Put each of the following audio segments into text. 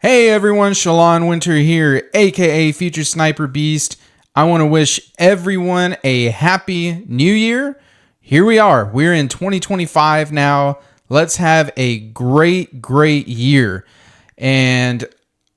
Hey everyone, Shalon Winter here, aka Future Sniper Beast. I want to wish everyone a happy new year. Here we are. We're in 2025 now. Let's have a great year. And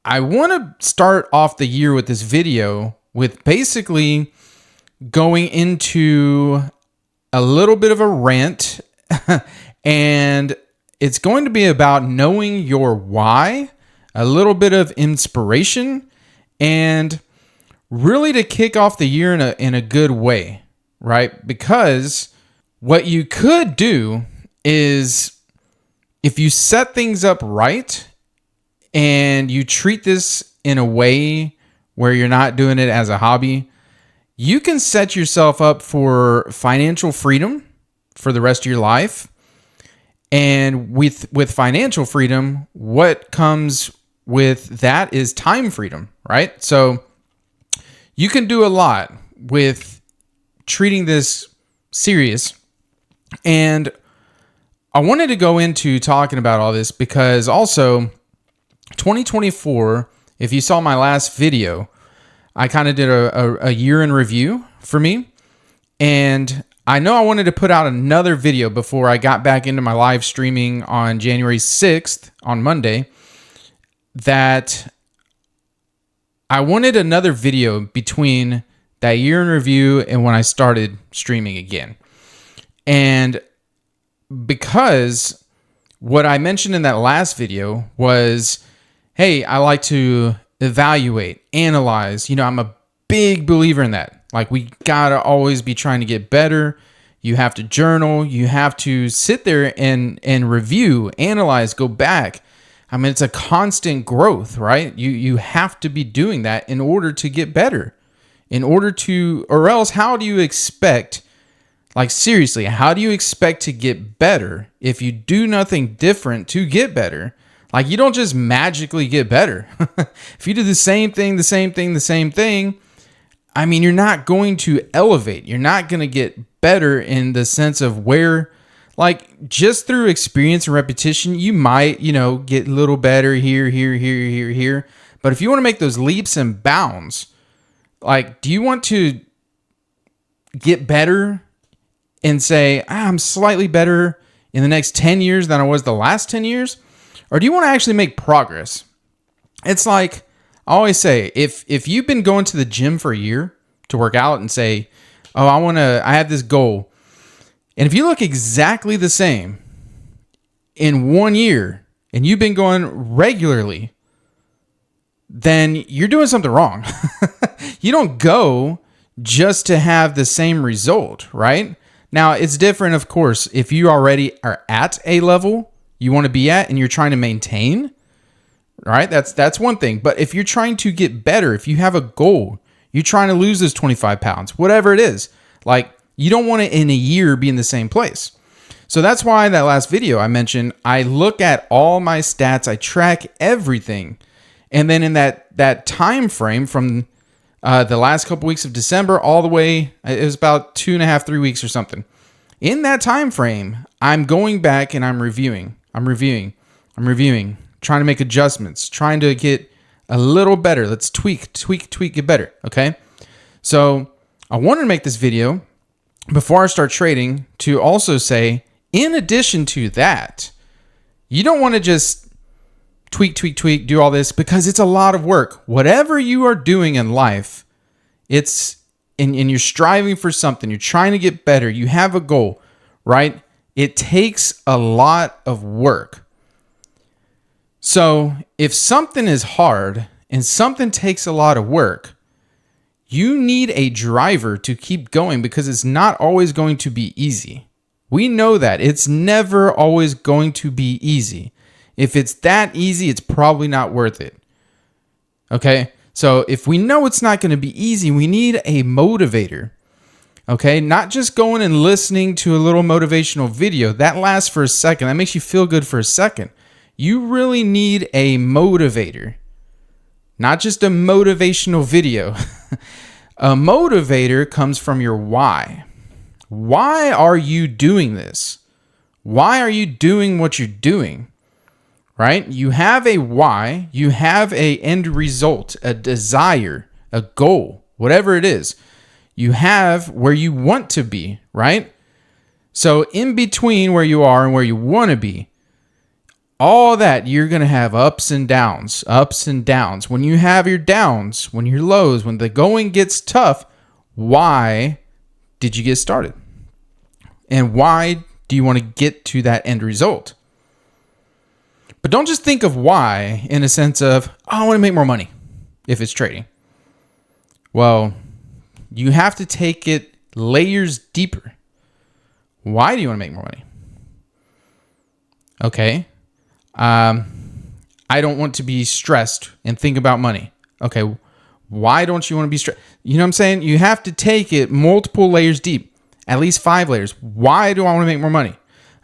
I want to start off the year with this video with basically going into a little bit of a rant. And it's going to be about knowing your why, a little bit of inspiration, and really to kick off the year in a good way, right? Because what you could do is, if you set things up right and you treat this in a way where you're not doing it as a hobby, you can set yourself up for financial freedom for the rest of your life. And with financial freedom, what comes with that is time freedom, right? So you can do a lot with treating this serious. And I wanted to go into talking about all this because also 2024, if you saw my last video, I kind of did a year in review for me. And I know I wanted to put out another video before I got back into my live streaming on January 6th on Monday, that I wanted another video between that year in review and when I started streaming again. And because what I mentioned in that last video was, hey, I like to evaluate, analyze. I'm a big believer in that. Like, we gotta always be trying to get better. You have to journal. You have to sit there and review, analyze, go back. I mean, it's a constant growth, right? You have to be doing that in order to get better. Or else how do you expect, like seriously, how do you expect to get better if you do nothing different to get better? Like, you don't just magically get better. If you do the same thing, I mean, you're not going to elevate. You're not going to get better in the sense of where, like, just through experience and repetition, you might, get a little better here. But if you want to make those leaps and bounds, like, do you want to get better and say, I'm slightly better in the next 10 years than I was the last 10 years? Or do you want to actually make progress? It's like, I always say, if you've been going to the gym for a year to work out and say, oh, I have this goal. And if you look exactly the same in 1 year and you've been going regularly, then you're doing something wrong. You don't go just to have the same result, right? Now, it's different, of course, if you already are at a level you want to be at and you're trying to maintain, right? That's one thing. But if you're trying to get better, if you have a goal, you're trying to lose those 25 pounds, whatever it is, like, you don't want to in a year be in the same place. So that's why in that last video I mentioned, I look at all my stats, I track everything. And then in that time frame from the last couple weeks of December all the way, it was about 2.5, 3 weeks or something. In that time frame, I'm going back and I'm reviewing, trying to make adjustments, trying to get a little better. Let's tweak, get better. Okay. So I wanted to make this video before I start trading to also say, in addition to that, you don't want to just tweak, do all this, because it's a lot of work. Whatever you are doing in life, and you're striving for something, you're trying to get better, you have a goal, right? It takes a lot of work. So if something is hard and something takes a lot of work, you need a driver to keep going, because it's not always going to be easy. We know that. It's never always going to be easy. If it's that easy, it's probably not worth it. Okay? So if we know it's not going to be easy, we need a motivator. Okay? Not just going and listening to a little motivational video. That lasts for a second. That makes you feel good for a second. You really need a motivator. Not just a motivational video. A motivator comes from your why. Why are you doing this? Why are you doing what you're doing? right? You have a why, you have a end result, a desire, a goal, whatever it is. You have where you want to be, right? So in between where you are and where you want to be, all that, you're going to have ups and downs, ups and downs. When you have your downs, when your lows, when the going gets tough, why did you get started? And why do you want to get to that end result? But don't just think of why in a sense of, oh, I want to make more money if it's trading. Well, you have to take it layers deeper. Why do you want to make more money? Okay. I don't want to be stressed and think about money. Okay. Why don't you want to be stressed? You know what I'm saying? You have to take it multiple layers deep, at least 5 layers. Why do I want to make more money?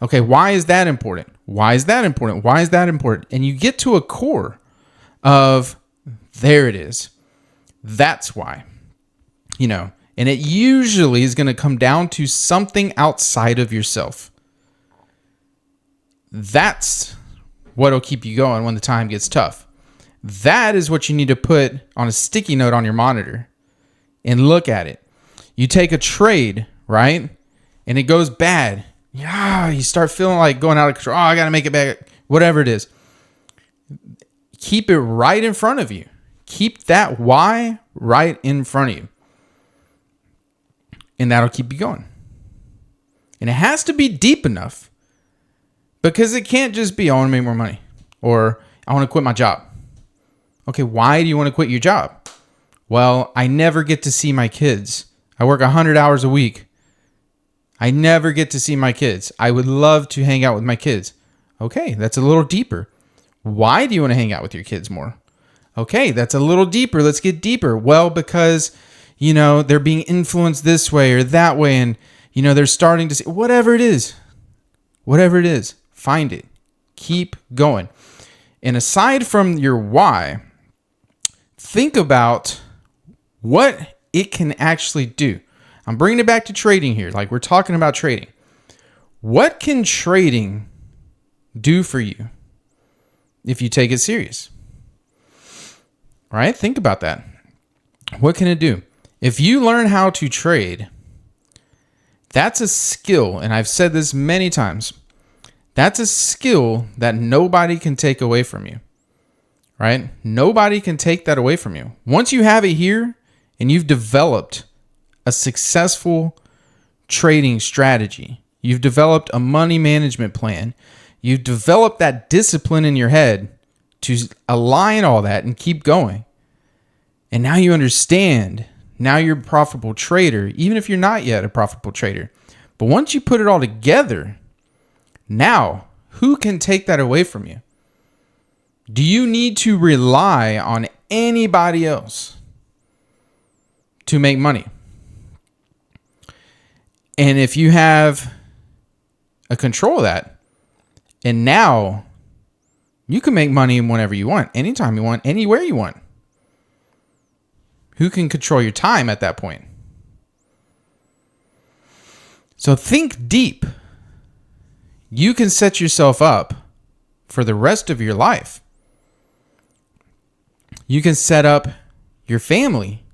Okay. Why is that important? Why is that important? Why is that important? And you get to a core of, there it is. That's why, and it usually is going to come down to something outside of yourself. That's what'll keep you going when the time gets tough. That is what you need to put on a sticky note on your monitor and look at it. You take a trade, right? And it goes bad. Yeah, you start feeling like going out of control. Oh, I got to make it back. Whatever it is. Keep it right in front of you. Keep that why right in front of you. And that'll keep you going. And it has to be deep enough. Because it can't just be, I want to make more money. Or I want to quit my job. Okay, why do you want to quit your job? Well, I never get to see my kids. I work 100 hours a week. I never get to see my kids. I would love to hang out with my kids. Okay, that's a little deeper. Why do you want to hang out with your kids more? Okay, that's a little deeper. Let's get deeper. Well, because, they're being influenced this way or that way. And, they're starting to see whatever it is. Whatever it is. Find it. Keep going. And aside from your why, think about what it can actually do. I'm bringing it back to trading here. Like we're talking about trading. What can trading do for you if you take it serious? Right? Think about that. What can it do? If you learn how to trade, that's a skill. And I've said this many times. That's a skill that nobody can take away from you, right? Nobody can take that away from you. Once you have it here and you've developed a successful trading strategy, you've developed a money management plan, you've developed that discipline in your head to align all that and keep going. And now you understand, now you're a profitable trader, even if you're not yet a profitable trader. But once you put it all together, now, who can take that away from you? Do you need to rely on anybody else to make money? And if you have a control of that, and now you can make money whenever you want, anytime you want, anywhere you want. Who can control your time at that point? So think deep. You can set yourself up for the rest of your life. You can set up your family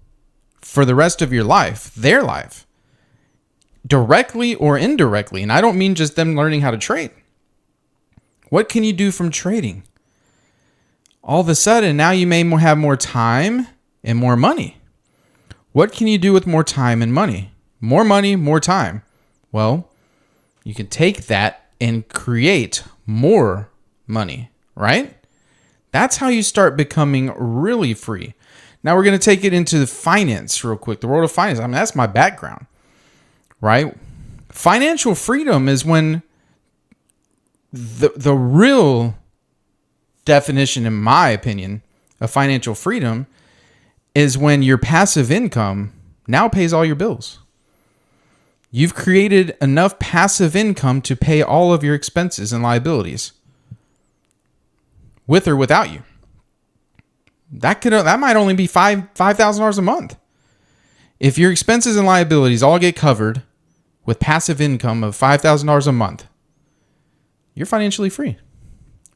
for the rest of your life, their life, directly or indirectly. And I don't mean just them learning how to trade. What can you do from trading? All of a sudden, now you may have more time and more money. What can you do with more time and money? More money, more time. Well, you can take that and create more money, right? That's how you start becoming really free. Now we're going to take it into the finance real quick, the world of finance. I mean, that's my background, right? Financial freedom is when the real definition, in my opinion, of financial freedom is when your passive income now pays all your bills. You've created enough passive income to pay all of your expenses and liabilities, with or without you. That might only be $5,000 a month. If your expenses and liabilities all get covered with passive income of $5,000 a month, you're financially free,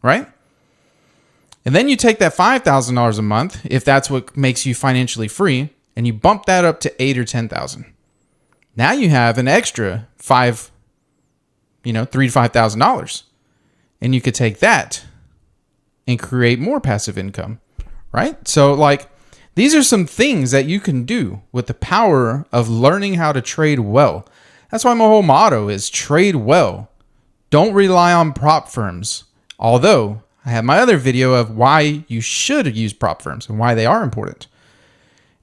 right? And then you take that $5,000 a month, if that's what makes you financially free, and you bump that up to $8,000 or $10,000. Now you have an extra $3,000 to $5,000, and you could take that and create more passive income, right? So like, these are some things that you can do with the power of learning how to trade well. That's why my whole motto is trade well. Don't rely on prop firms. Although I have my other video of why you should use prop firms and why they are important.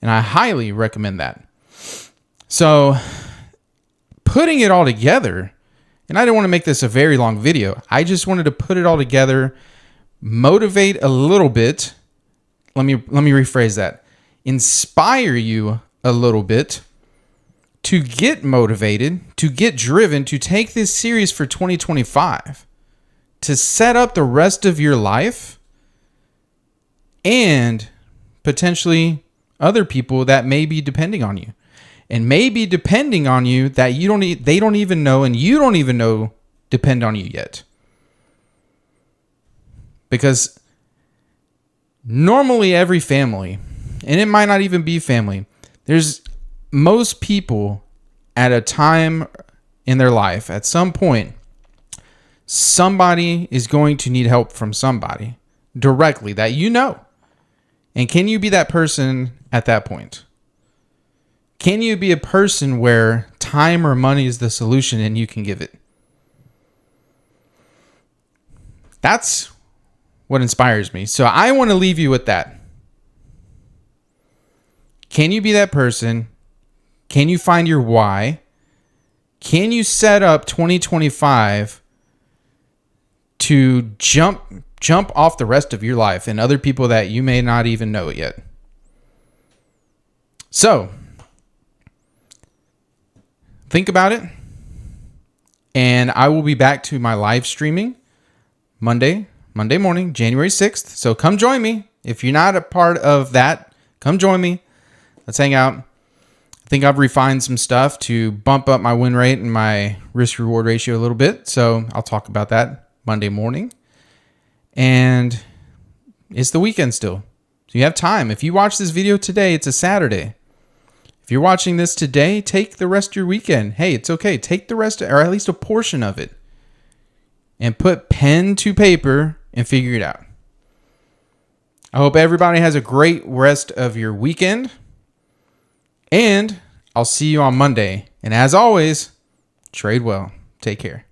And I highly recommend that. So putting it all together, and I didn't want to make this a very long video. I just wanted to put it all together, motivate a little bit. Let me rephrase that. Inspire you a little bit to get motivated, to get driven, to take this serious for 2025, to set up the rest of your life and potentially other people that may be depending on you. And maybe depending on you that they don't even know, and you don't even know depend on you yet. Because normally every family, and it might not even be family, there's most people at a time in their life, at some point, somebody is going to need help from somebody directly that you know. And can you be that person at that point? Can you be a person where time or money is the solution and you can give it? That's what inspires me. So I want to leave you with that. Can you be that person? Can you find your why? Can you set up 2025 to jump off the rest of your life and other people that you may not even know it yet? So think about it. And I will be back to my live streaming Monday morning, January 6th. So come join me. If you're not a part of that, come join me. Let's hang out. I think I've refined some stuff to bump up my win rate and my risk reward ratio a little bit. So I'll talk about that Monday morning. And it's the weekend still. So you have time. If you watch this video today, it's a Saturday. If you're watching this today, take the rest of your weekend. Hey, it's okay. Take the rest, or at least a portion of it, and put pen to paper and figure it out. I hope everybody has a great rest of your weekend. And I'll see you on Monday. And as always, trade well. Take care.